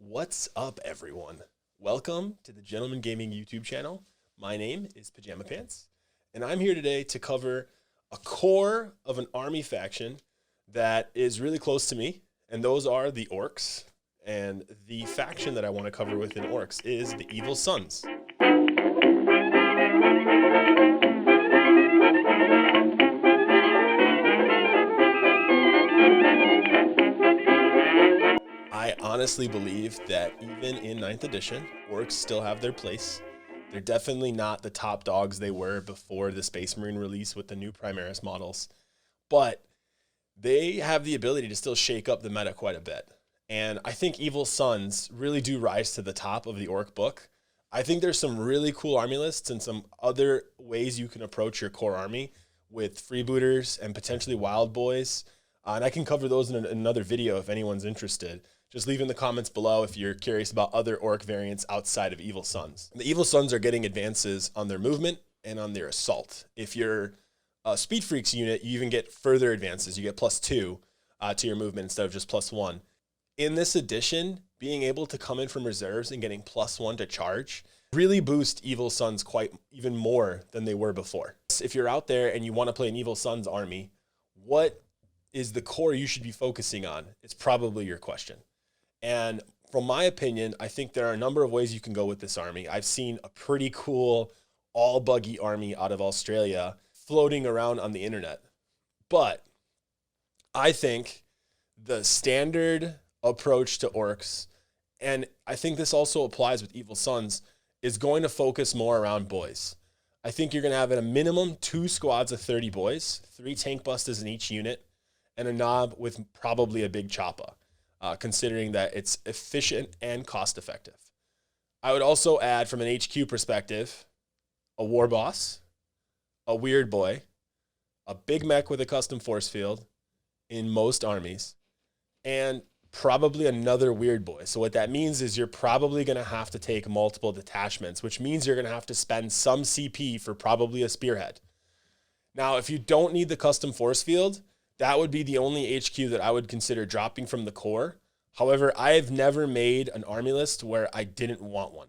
What's up, everyone? Welcome to the Gentleman Gaming YouTube channel. My name is Pajama Pants, and I'm here today to cover a core of an army faction that is really close to me, and those are the Orks. And the faction that I want to cover within Orks is the Evil Sons. I honestly believe that even in 9th edition, Orks still have their place. They're definitely not the top dogs they were before the Space Marine release with the new Primaris models, but they have the ability to still shake up the meta quite a bit. And I think Evil Sons really do rise to the top of the Ork book. I think there's some really cool army lists and some other ways you can approach your core army with freebooters and potentially wild boys. And I can cover those in another video if anyone's interested. Just leave in the comments below if you're curious about other Ork variants outside of Evil Sons. The Evil Sons are getting advances on their movement and on their assault. If you're a Speed Freaks unit, you even get further advances. You get +2 to your movement instead of just +1. In this edition, being able to come in from reserves and getting +1 to charge really boost Evil Sons quite even more than they were before. If you're out there and you want to play an Evil Sons army, what is the core you should be focusing on? It's probably your question. And from my opinion, I think there are a number of ways you can go with this army. I've seen a pretty cool all buggy army out of Australia floating around on the internet. But I think the standard approach to Orks, and I think this also applies with Evil Sons, is going to focus more around boys. I think you're going to have at a minimum 2 squads of 30 boys, 3 tank busters in each unit, and a knob with probably a big choppa. Considering that it's efficient and cost effective. I would also add from an HQ perspective, a war boss, a weird boy, a big mech with a custom force field in most armies, and probably another weird boy. So what that means is you're probably going to have to take multiple detachments, which means you're going to have to spend some CP for probably a spearhead. Now, if you don't need the custom force field, that would be the only HQ that I would consider dropping from the core. However, I've never made an army list where I didn't want one.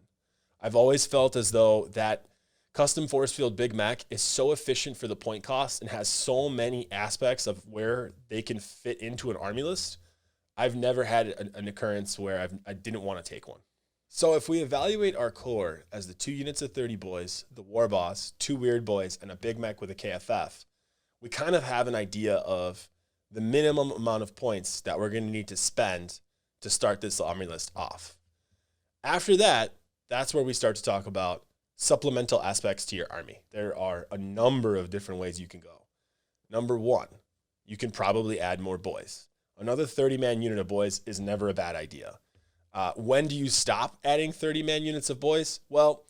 I've always felt as though that custom force field Big Mac is so efficient for the point cost and has so many aspects of where they can fit into an army list. I've never had an occurrence where I didn't want to take one. So if we evaluate our core as the 2 units of 30 boys, the war boss, 2 weird boys, and a Big Mac with a KFF, we kind of have an idea of the minimum amount of points that we're going to need to spend to start this army list off. After that, that's where we start to talk about supplemental aspects to your army. There are a number of different ways you can go. Number 1, you can probably add more boys. Another 30-man unit of boys is never a bad idea. When do you stop adding 30-man units of boys? Well,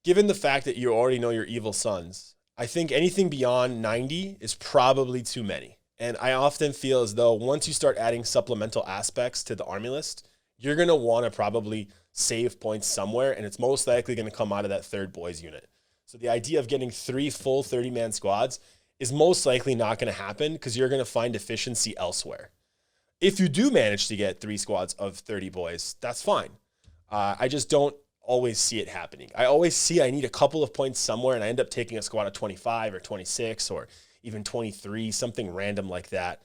given the fact that you already know your Evil Sons, I think anything beyond 90 is probably too many. And I often feel as though once you start adding supplemental aspects to the army list, you're going to want to probably save points somewhere, and it's most likely going to come out of that 3rd boys unit. So the idea of getting 3 full 30-man squads is most likely not going to happen because you're going to find efficiency elsewhere. If you do manage to get 3 squads of 30 boys, that's fine. I just don't always see it happening. I always see I need a couple of points somewhere and I end up taking a squad of 25 or 26 or even 23, something random like that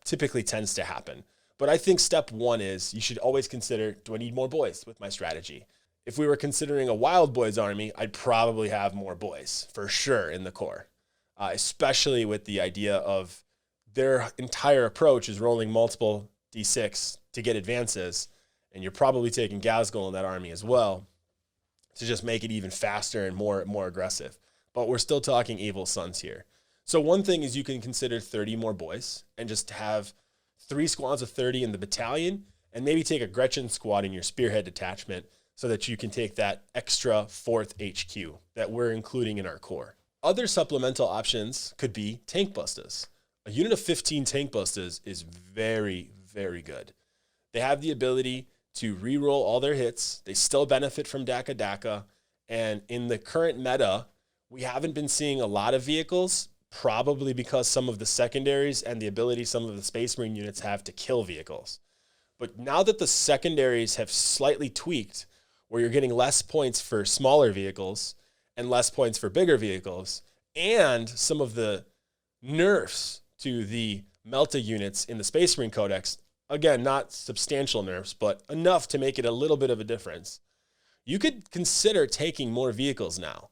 typically tends to happen. But I think step 1 is you should always consider, do I need more boys with my strategy? If we were considering a wild boys army, I'd probably have more boys for sure in the core, especially with the idea of their entire approach is rolling multiple D6 to get advances. And you're probably taking Gazgul in that army as well to just make it even faster and more aggressive. But we're still talking Evil Sons here. So one thing is you can consider 30 more boys and just have 3 squads of 30 in the battalion and maybe take a Gretchen squad in your spearhead detachment so that you can take that extra 4th HQ that we're including in our core. Other supplemental options could be tank busters. A unit of 15 tank busters is very, very good. They have the ability to re-roll all their hits. They still benefit from Daka Daka. And in the current meta, we haven't been seeing a lot of vehicles, probably because some of the secondaries and the ability some of the Space Marine units have to kill vehicles. But now that the secondaries have slightly tweaked, where you're getting less points for smaller vehicles and less points for bigger vehicles, and some of the nerfs to the Melta units in the Space Marine Codex, again, not substantial nerfs, but enough to make it a little bit of a difference, you could consider taking more vehicles now.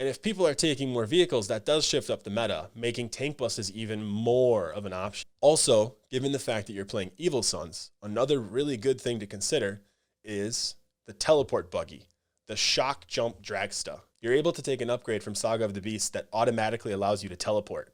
And if people are taking more vehicles, that does shift up the meta, making tank buses even more of an option. Also, given the fact that you're playing Evil Sons, another really good thing to consider is the teleport buggy, the shock jump dragsta. You're able to take an upgrade from Saga of the Beast that automatically allows you to teleport.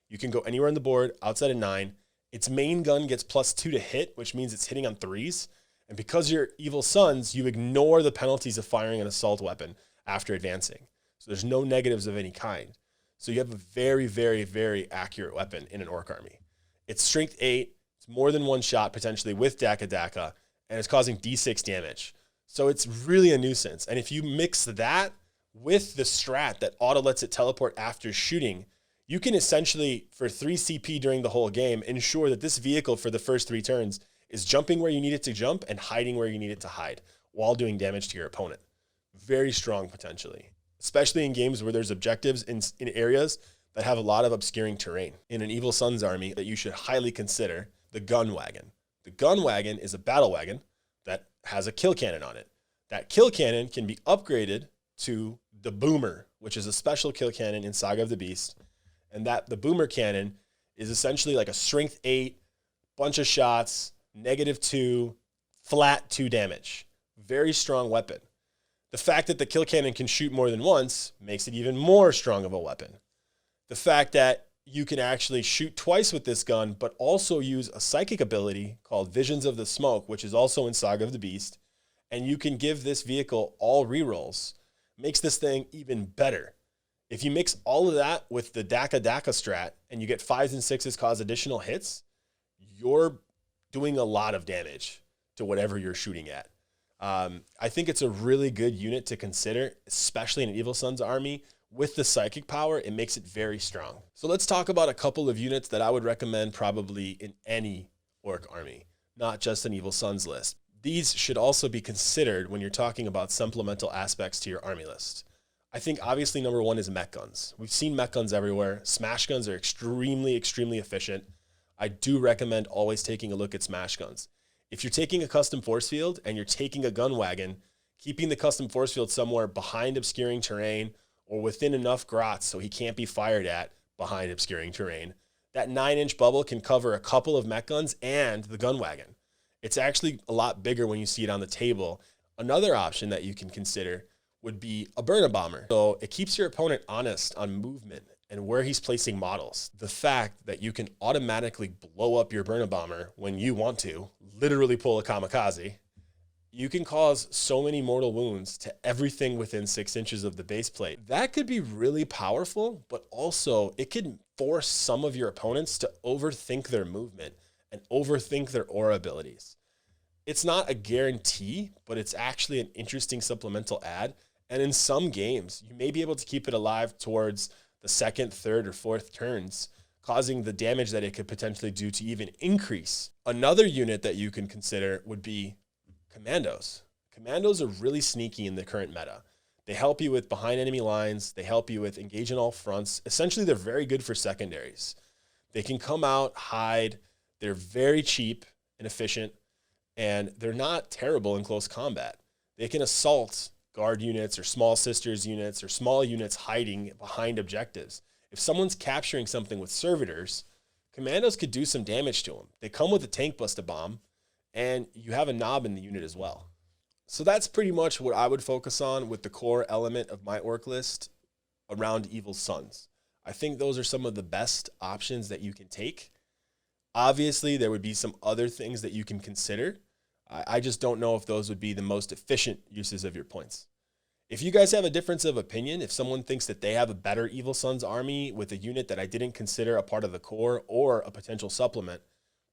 You can go anywhere on the board outside of 9. Its main gun gets +2 to hit, which means it's hitting on 3s. And because you're Evil Sons, you ignore the penalties of firing an assault weapon after advancing. So there's no negatives of any kind. So you have a very, very, very accurate weapon in an Ork army. It's strength 8. It's more than one shot potentially with Daka Daka, and it's causing D6 damage. So it's really a nuisance. And if you mix that with the strat that auto lets it teleport after shooting, you can essentially, for 3 CP during the whole game, ensure that this vehicle for the first 3 turns is jumping where you need it to jump and hiding where you need it to hide while doing damage to your opponent. Very strong potentially, especially in games where there's objectives in areas that have a lot of obscuring terrain. In an Evil Sons army that you should highly consider, the Gun Wagon. The Gun Wagon is a battle wagon that has a kill cannon on it. That kill cannon can be upgraded to the Boomer, which is a special kill cannon in Saga of the Beast. And that the Boomer cannon is essentially like a strength 8, bunch of shots, -2, flat 2 damage. Very strong weapon. The fact that the kill cannon can shoot more than once makes it even more strong of a weapon. The fact that you can actually shoot twice with this gun, but also use a psychic ability called Visions of the Smoke, which is also in Saga of the Beast, and you can give this vehicle all rerolls, makes this thing even better. If you mix all of that with the Daka Daka strat and you get 5s and 6s cause additional hits, you're doing a lot of damage to whatever you're shooting at. I think it's a really good unit to consider, especially in an Evil Sons army. With the psychic power, it makes it very strong. So let's talk about a couple of units that I would recommend probably in any Ork army, not just an Evil Sons list. These should also be considered when you're talking about supplemental aspects to your army list. I think obviously number 1 is mech guns. We've seen mech guns everywhere. Smash guns are extremely, extremely efficient. I do recommend always taking a look at smash guns. If you're taking a custom force field and you're taking a gun wagon, keeping the custom force field somewhere behind obscuring terrain or within enough grots so he can't be fired at behind obscuring terrain, that 9-inch bubble can cover a couple of mech guns and the gun wagon. It's actually a lot bigger when you see it on the table. Another option that you can consider would be a burner bomber. So it keeps your opponent honest on movement and where he's placing models. The fact that you can automatically blow up your burner bomber when you want to, literally pull a kamikaze, you can cause so many mortal wounds to everything within 6 inches of the base plate. That could be really powerful, but also it could force some of your opponents to overthink their movement and overthink their aura abilities. It's not a guarantee, but it's actually an interesting supplemental add. And in some games, you may be able to keep it alive towards the 2nd, 3rd, or 4th turns, causing the damage that it could potentially do to even increase. Another unit that you can consider would be Commandos. Commandos are really sneaky in the current meta. They help you with behind enemy lines. They help you with engage in all fronts. Essentially, they're very good for secondaries. They can come out, hide. They're very cheap and efficient, and they're not terrible in close combat. They can assault guard units or small sisters units or small units hiding behind objectives. If someone's capturing something with servitors, Commandos could do some damage to them. They come with a tank busta bomb, and you have a knob in the unit as well. So that's pretty much what I would focus on with the core element of my Ork list around Evil Sons. I think those are some of the best options that you can take. Obviously, there would be some other things that you can consider. I just don't know if those would be the most efficient uses of your points. If you guys have a difference of opinion, if someone thinks that they have a better Evil Sons army with a unit that I didn't consider a part of the core or a potential supplement,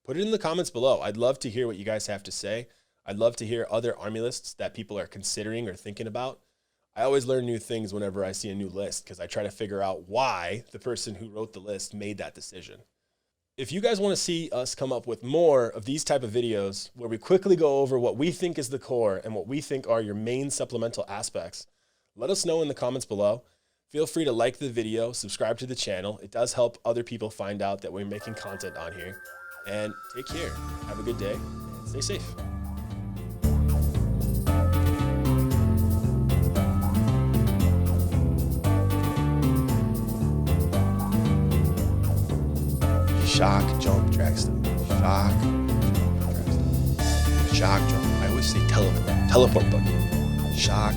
put it in the comments below. I'd love to hear what you guys have to say. I'd love to hear other army lists that people are considering or thinking about. I always learn new things whenever I see a new list because I try to figure out why the person who wrote the list made that decision. if you guys want to see us come up with more of these type of videos where we quickly go over what we think is the core and what we think are your main supplemental aspects, let us know in the comments below. Feel free to like the video, subscribe to the channel. It does help other people find out that we're making content on here. And take care. Have a good day and stay safe. Shock, jump, dragstone. Shock, jump, dragstone. Shock, jump. I always say teleport button. Shock,